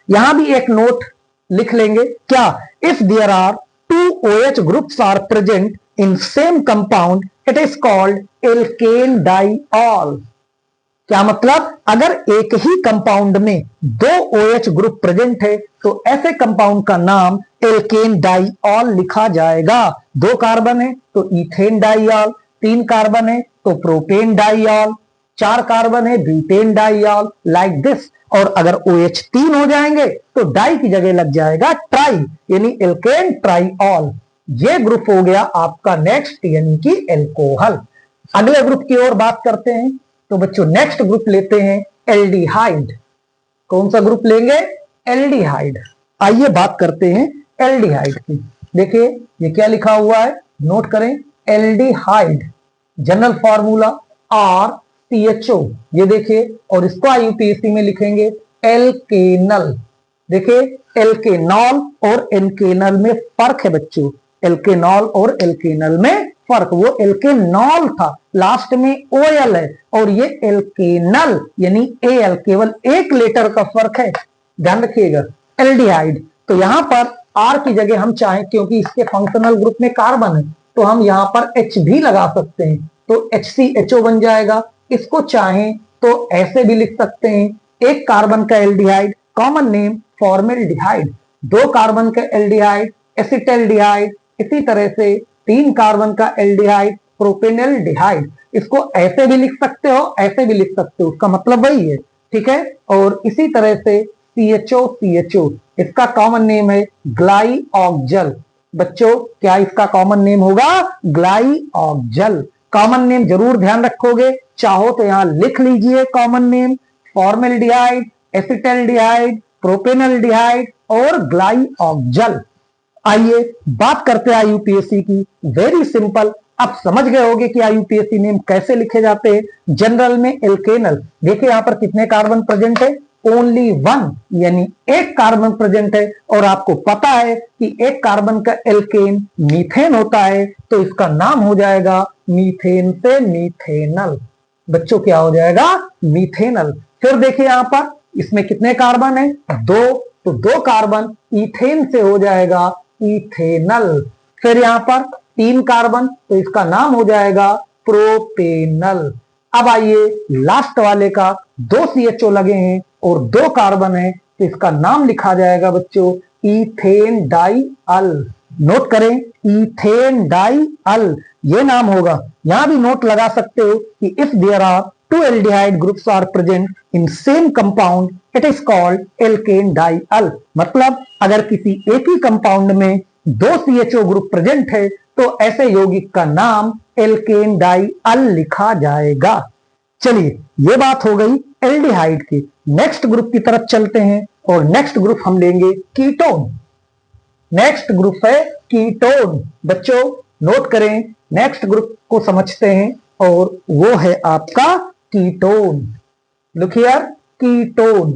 यहां भी एक नोट लिख लेंगे, क्या? If there are two OH groups are present in same compound it is called alkane diol. क्या मतलब? अगर एक ही कंपाउंड में दो OH ग्रुप प्रेजेंट है तो ऐसे कंपाउंड का नाम एल्केन डाइऑल लिखा जाएगा। दो कार्बन है तो इथेन डाइऑल, तीन कार्बन है तो प्रोपेन डाइऑल, चार कार्बन है ब्यूटेन डाइऑल, लाइक दिस। और अगर OH तीन हो जाएंगे तो डाई की जगह लग जाएगा ट्राई, यानी एल्केन ट्राइऑल। ये ग्रुप हो गया आपका नेक्स्ट, यानी कि एल्कोहल। अगले ग्रुप की ओर बात करते हैं, तो बच्चों नेक्स्ट ग्रुप लेते हैं एल्डिहाइड। कौन सा ग्रुप लेंगे? एल्डिहाइड। आइए बात करते हैं एल्डिहाइड की। देखिए ये क्या लिखा हुआ है, नोट करें। एल्डिहाइड जनरल फॉर्मूला RCHO, ये देखिए, और इसको आईयूपीएसी में लिखेंगे एल्केनल। देखिए एल्केनॉल और एल्केनल में फर्क है बच्चों, एल्केनॉल और एल्केनल में फर्क। वो एल्केनॉल था, लास्ट में OL है, और ये एल्केनल यानी AL, केवल एक लेटर का फर्क है, ध्यान रखिएगा। एल्डिहाइड, तो यहां पर R की जगह हम चाहें, क्योंकि इसके फंक्शनल ग्रुप में कार्बन है, तो हम यहां पर H भी लगा सकते हैं, तो HCHO बन जाएगा। इसको चाहें तो ऐसे भी लिख सकते हैं, एक कार्बन का एल्डिहाइड, कॉमन नेम फॉर्मेल्डिहाइड। दो कार्बन का एल्डिहाइड एसिटल्डिहाइड, इसी तरह से तीन कार्बन का एल्डिहाइड प्रोपेनल्डिहाइड। इसको ऐसे भी लिख सकते हो, ऐसे भी लिख सकते हो, उसका मतलब वही है, ठीक है। और इसी तरह से CHO, इसका कॉमन नेम है ग्लाइऑक्जल। बच्चों क्या इसका कॉमन नेम होगा? ग्लाइऑक्जल। कॉमन नेम जरूर ध्यान रखोगे, चाहो तो यहां लिख लीजिए common name, formaldehyde, acetaldehyde, propanaldehyde और ग्लाइऑक्जल। आइए बात करते हैं आईयूपीएसी की, वेरी सिंपल। अब समझ गए होंगे कि आईयूपीएसी नेम कैसे लिखे जाते हैं। जनरल में एल्केनल, देखिए यहां पर कितने कार्बन प्रेजेंट है, ओनली वन, यानी एक कार्बन प्रेजेंट है। और आपको पता है कि एक कार्बन का एल्केन मीथेन होता है, तो इसका नाम हो जाएगा मीथेन से मीथेनल। बच्चों क्या हो जाएगा, मीथेनल। फिर देखिए यहां पर इसमें कितने कार्बन है, दो, तो दो कार्बन इथेन से हो जाएगा इथेनल। फिर यहां पर तीन कार्बन, तो इसका नाम हो जाएगा प्रोपेनल। अब आइए लास्ट वाले का दो CHO लगे हैं और दो कार्बन है, तो इसका नाम लिखा जाएगा बच्चों इथेन डाई अल। नोट करें, इथेन डाई अल ये नाम होगा। यहां भी नोट लगा सकते हो कि if there are two aldehyde groups are present in same compound it is called alkanedial. मतलब अगर किसी एक ही कंपाउंड में दो CHO ग्रुप प्रेजेंट है तो ऐसे यौगिक का नाम एल्केन डाई अल लिखा जाएगा। चलिए ये बात हो गई एल्डिहाइड की। नेक्स्ट ग्रुप की तरफ चलते हैं और नेक्स्ट ग्रुप हम लेंगे कीटोन। नेक्स्ट ग्रुप है कीटोन। बच्चों नोट करें, नेक्स्ट ग्रुप को समझते हैं और वो है आपका ketone. Look here, ketone,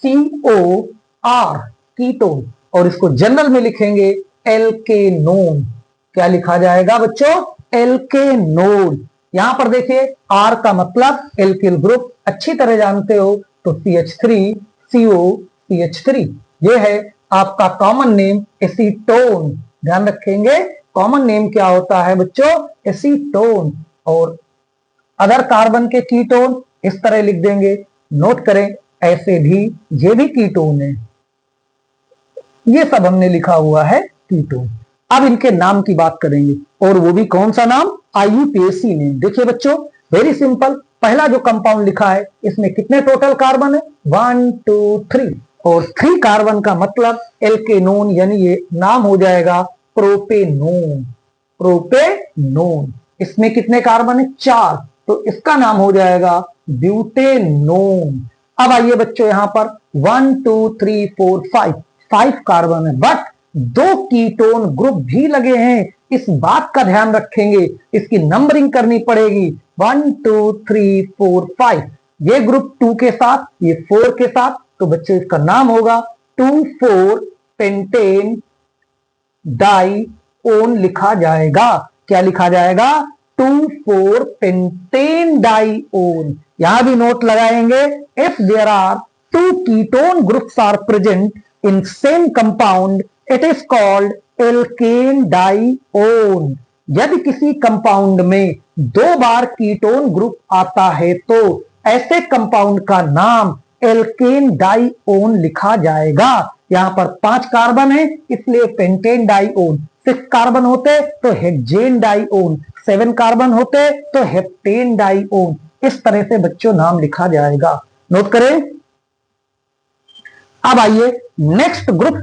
RCOR, ketone. और इसको जनरल में लिखेंगे एल्केनोन। क्या लिखा जाएगा बच्चों, एल्केनोन। यहां पर देखिए R का मतलब एल्किल ग्रुप, अच्छी तरह जानते हो, तो CH3CO CH3 ये है आपका कॉमन नेम एसीटोन। ध्यान रखेंगे कॉमन नेम क्या होता है बच्चों, एसीटोन। और अदर कार्बन के कीटोन इस तरह लिख देंगे। नोट करें ऐसे भी ये भी कीटोन है, ये सब हमने लिखा हुआ है कीटोन। अब इनके नाम की बात करेंगे और वो भी कौन सा नाम, आईयूपीएसी नेम। देखिए बच्चों वेरी सिंपल, पहला जो कंपाउंड लिखा है इसमें कितने टोटल कार्बन है, 1 2 3, और 3 कार्बन का मतलब एल्केनोन, यानी ये नाम हो जाएगा प्रोपेनोन। प्रोपेनोन। इसमें कितने कार्बन है, 4, तो इसका नाम हो जाएगा ब्यूटेनोन। अब आइए बच्चों यहां पर 1 2 3 4 5 कार्बन है, बट 2 कीटोन ग्रुप भी लगे हैं। इस बात का ध्यान रखेंगे, इसकी नंबरिंग करनी पड़ेगी 1 2 3 4 5। ये ग्रुप 2 के साथ, ये 4 के साथ, तो बच्चों इसका नाम होगा 2,4 पेंटेन डाईओन लिखा जाएगा। क्या लिखा जाएगा, 2,4 पेंटेन डाईओन। यहां भी नोट लगाएंगे, if there are 2 ketone groups are present in same compound it is called alkanedione. यदि किसी कंपाउंड में 2 बार कीटोन ग्रुप आता है तो ऐसे कंपाउंड का नाम एल्केन डाईओन लिखा जाएगा। यहां पर 5 कार्बन है इसलिए पेंटेन डाईओन, 6 कार्बन होते तो हेक्सेन डाईओन, 7 कार्बन होते तो हेप्टेन डाईओन। इस तरह से बच्चों नाम लिखा जाएगा। नोट करें। अब आइए नेक्स्ट ग्रुप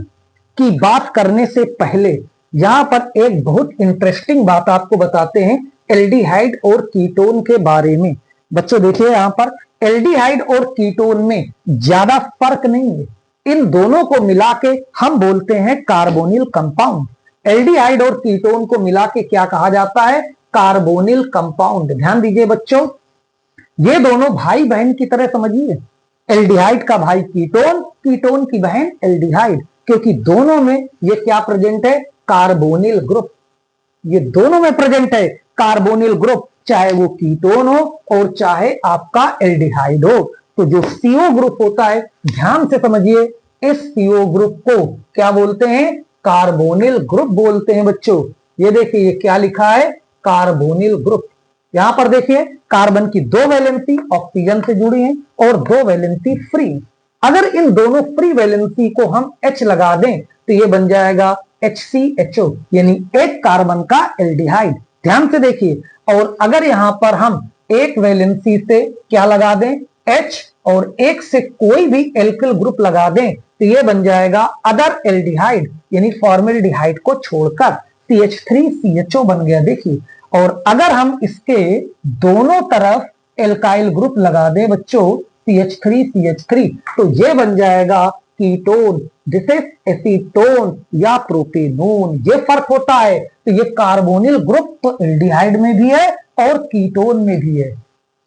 की बात करने से पहले यहां पर एक बहुत इंटरेस्टिंग बात आपको बताते हैं एल्डिहाइड और कीटोन के बारे में। बच्चों देखिए यहां पर एल्डिहाइड और कीटोन में ज्यादा फर्क नहीं है, इन दोनों को मिला के हम बोलते हैं कार्बोनिल कंपाउंड। एल्डिहाइड और कीटोन को मिला के क्या कहा जाता है, कार्बोनिल कंपाउंड। ध्यान दीजिए बच्चों, ये दोनों भाई बहन की तरह समझिए। एल्डिहाइड का भाई कीटोन, कीटोन की बहन एल्डिहाइड, क्योंकि दोनों में ये क्या प्रेजेंट है, कार्बोनिल ग्रुप। ये दोनों में प्रेजेंट है कार्बोनिल ग्रुप, चाहे वो कीटोन हो और चाहे आपका एल्डिहाइड हो। तो जो CO ग्रुप होता है, ध्यान से समझिए, इस CO ग्रुप को क्या बोलते हैं, कार्बोनिल ग्रुप बोलते हैं बच्चों। ये देखिए ये क्या लिखा है, कार्बोनिल ग्रुप। यहां पर देखिए कार्बन की 2 वैलेंसी ऑक्सीजन से जुड़ी है और 2 वैलेंसी फ्री। अगर इन दोनों फ्री वैलेंसी को हम H लगा दें तो ये बन जाएगा HCHO, यानी एक कार्बन का एल्डिहाइड। ध्यान से देखिए, और अगर यहां पर हम एक वैलेंसी से क्या लगा दें, H, और एक से कोई भी एल्किल ग्रुप लगा दें तो ये बन जाएगा अदर एल्डिहाइड, यानी फॉर्मेल्डिहाइड को छोड़कर CH3CHO बन गया। देखिए, और अगर हम इसके दोनों तरफ एल्काइल ग्रुप लगा दें बच्चों CH3CH3 तो ये बन जाएगा कीटोन, दिस इज एसीटोन या प्रोपेनोन। ये फर्क होता है। तो ये कार्बोनिल ग्रुप तो एल्डिहाइड में भी है और कीटोन में भी है।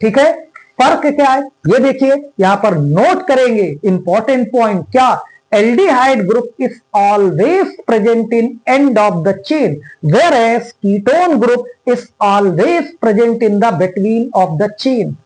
ठीक है, फर्क क्या है ये देखिए, यहां पर नोट करेंगे इंपॉर्टेंट पॉइंट। क्या? Aldehyde group is always present in end of the chain, whereas ketone group is always present in the between of the chain.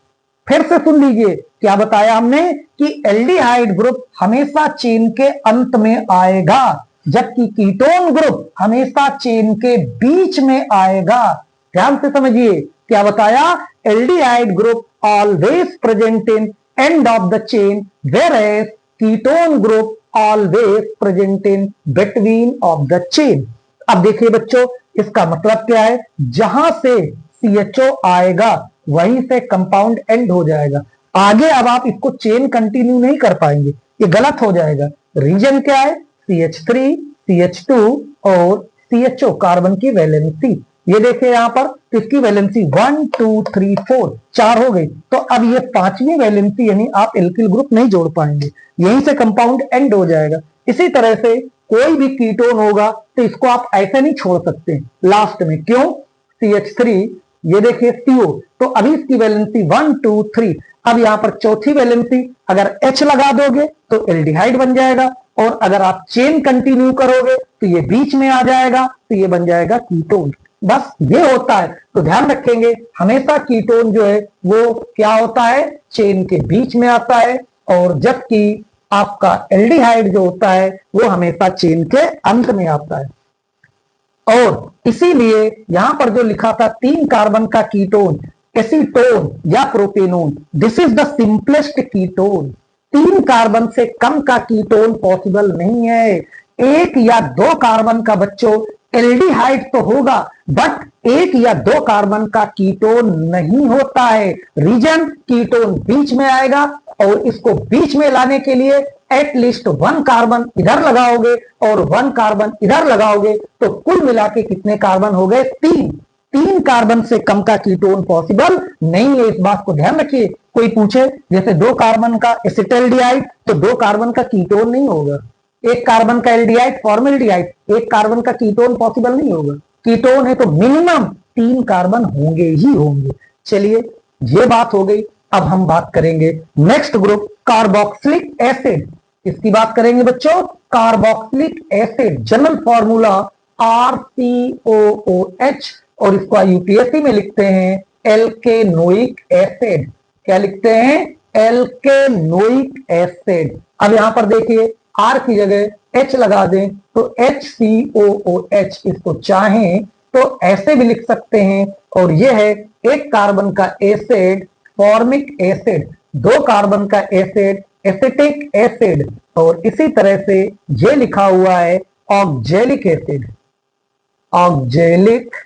फिर से सुन लीजिए, क्या बताया हमने कि एल्डिहाइड ग्रुप हमेशा चेन के अंत में आएगा, जबकि कीटोन ग्रुप हमेशा चेन के बीच में आएगा। ध्यान से समझिए, क्या बताया? Aldehyde group always present in end of the chain, whereas ketone group always present in between of the chain. अब देखिए बच्चों, इसका मतलब क्या है? जहां से CHO आएगा वहीं से कंपाउंड एंड हो जाएगा। आगे अब आप इसको चेन कंटिन्यू नहीं कर पाएंगे, ये गलत हो जाएगा। रीजन क्या है? CH3, CH2 और CHO, कार्बन की वैलेंसी। ये देखिए यहां पर, तो इसकी वैलेंसी 1 2 3 4 4 हो गई। तो अब ये पांचवी वैलेंसी यानी आप एल्किल ग्रुप नहीं जोड़ पाएंगे, यहीं से कंपाउंड एंड हो जाएगा। इसी तरह से कोई भी कीटोन होगा तो इसको आप ऐसे नहीं छोड़ सकते लास्ट में। क्यों? CH3, ये देखिए CO, तो अभी इसकी वैलेंसी 1 2 3। अब यहां पर चौथी वैलेंसी अगर H लगा दोगे तो एल्डिहाइड बन जाएगा, और अगर आप चेन कंटिन्यू करोगे तो ये बीच में आ जाएगा, तो ये बन जाएगा कीटोन। बस ये होता है। तो ध्यान रखेंगे, हमेशा कीटोन जो है वो क्या होता है? चेन के बीच में आता है, और जबकि आपका एल्डिहाइड जो होता है वो हमेशा चेन के अंत में आता है। और इसीलिए यहां पर जो लिखा था 3 कार्बन का कीटोन, एसीटोन या propanone, this is the simplest ketone. 3 carbon से कम का कीटोन पॉसिबल नहीं है। 1 या 2 कार्बन का बच्चों एल्डिहाइड तो होगा, बट 1 या 2 कार्बन का कीटोन नहीं होता है। रीजन? कीटोन बीच में आएगा, और इसको बीच में लाने के लिए एटलीस्ट 1 कार्बन इधर लगाओगे और 1 कार्बन इधर लगाओगे, तो कुल मिला के कितने कार्बन हो गए? 3। 3 कार्बन से कम का कीटोन पॉसिबल नहीं है, इस बात को ध्यान रखिए। कोई पूछे जैसे 2 कार्बन का एसिटाल्डिहाइड, तो 2 कार्बन का कीटोन नहीं होगा। 1 कार्बन का एल्डिहाइड, फॉर्मल्डिहाइड, 1 कार्बन का कीटोन पॉसिबल नहीं होगा। कीटोन है तो मिनिमम 3 कार्बन होंगे ही होंगे। चलिए, ये बात हो गई। अब हम बात करेंगे नेक्स्ट ग्रुप, कार्बोक्सिलिक एसिड। इसकी बात करेंगे बच्चों, carboxylic acid, general formula RCOOH, और इसको यूपीएससी में लिखते हैं एल्केनोइक एसिड। क्या लिखते हैं? एल्केनोइक एसिड। अब यहां पर देखिए, R की जगह H लगा दें तो HCOOH, इसको चाहें तो ऐसे भी लिख सकते हैं। और यह है 1 कार्बन का एसिड, फॉर्मिक एसिड, 2 कार्बन का एसिड, एसिटिक एसिड, और इसी तरह से ये लिखा हुआ है ऑक्जेलिक एसिड। ऑक्जेलिक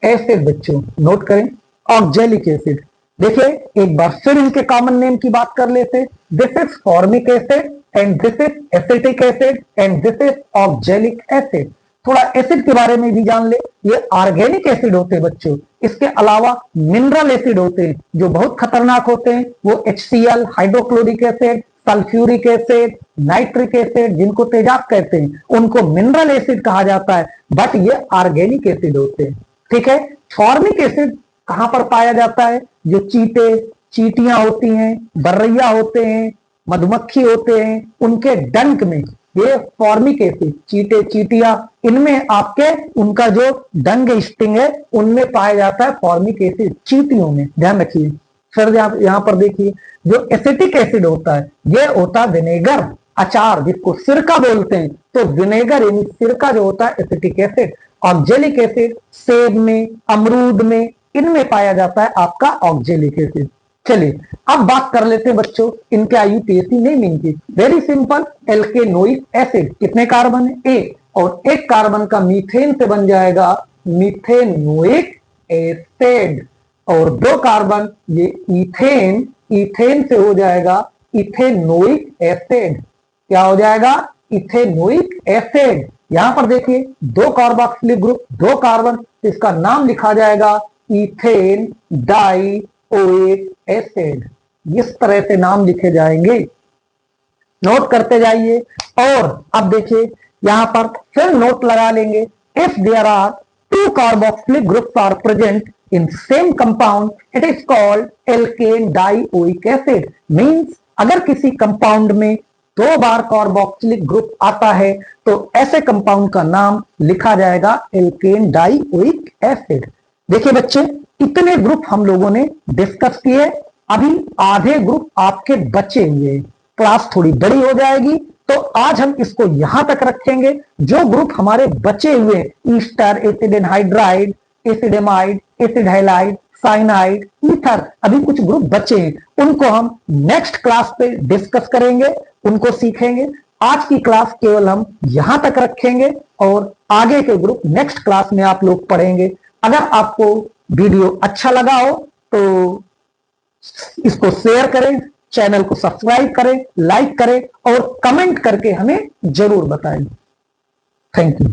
एसिड बच्चों नोट करें, ऑक्जेलिक एसिड। देखिए एक बार फिर इनके कॉमन नेम की बात कर लेते। This is formic acid, and this is acetic acid, and this is oxalic acid. थोड़ा एसिड के बारे में भी जान ले। ये ऑर्गेनिक एसिड होते हैं बच्चों, इसके अलावा मिनरल एसिड होते हैं जो बहुत खतरनाक होते हैं। वो HCl, hydrochloric acid, sulphuric acid, nitric acid, जिनको तेजाब कहते हैं, उनको मिनरल एसिड कहा जाता है, बट ये ऑर्गेनिक एसिड होते हैं। ठीक है, फॉर्मिक एसिड कहां पर पाया जाता है? जो चीटे, चीटियां होती हैं, बर्रैया होते हैं, मधुमक्खी होते हैं, उनके डंक में ये फॉर्मिक एसिड, चीटे, चीटियां, इनमें आपके उनका जो डंग स्टिंग है उनमें पाया जाता है फॉर्मिक एसिड, चीटियों में। ध्यान रखिए। फिर यहां पर देखिए, जो एसिटिक एसिड होता है ये होता है विनेगर, अचार जिसको सिरका बोलते हैं, तो विनेगर यानी सिरका जो होता है एसिटिक एसिड। ऑक्जेलिक एसिड सेब में, अमरूद में, इनमें पाया जाता है आपका ऑक्जेलिक एसिड। चलिए अब बात कर लेते हैं बच्चों इनके IUPAC नेमिंग की। वेरी सिंपल, एल्केनोइक एसिड, कितने कार्बन है? 1, और 1 कार्बन का मीथेन से बन जाएगा मीथेनोइक एसिड, और 2 कार्बन ये इथेन, इथेन से हो जाएगा इथेनोइक एसिड। क्या हो जाएगा? Ethanoic acid. यहां पर देखिए 2 कार्बोक्सिलिक ग्रुप, 2 कार्बन, तो इसका नाम लिखा जाएगा इथेन डाइओइक एसिड। इस तरह से नाम लिखे जाएंगे। नोट करते जाइए। और अब देखिए यहां पर फिर नोट लगा लेंगे, if there are two carboxylic groups are present in same compound it is called alkane dioic acid. Means अगर किसी कंपाउंड में 2 बार कार्बोक्सिलिक ग्रुप आता है तो ऐसे कंपाउंड का नाम लिखा जाएगा एल्केन डाइओइक एसिड। देखिए बच्चे, इतने ग्रुप हम लोगों ने डिस्कस किए, अभी आधे ग्रुप आपके बचे हुए। क्लास थोड़ी बड़ी हो जाएगी तो आज हम इसको यहां तक रखेंगे। जो ग्रुप हमारे बचे हुए, ester, acid anhydride, acid amide, acid halide, cyanide, ether, अभी कुछ ग्रुप बचे हैं, उनको हम नेक्स्ट क्लास पे डिस्कस करेंगे, उनको सीखेंगे। आज की क्लास केवल हम यहां तक रखेंगे और आगे के ग्रुप नेक्स्ट क्लास में आप लोग पढ़ेंगे। अगर आपको वीडियो अच्छा लगा हो तो इसको शेयर करें, चैनल को सब्सक्राइब करें, लाइक करें और कमेंट करके हमें जरूर बताएं। Thank you.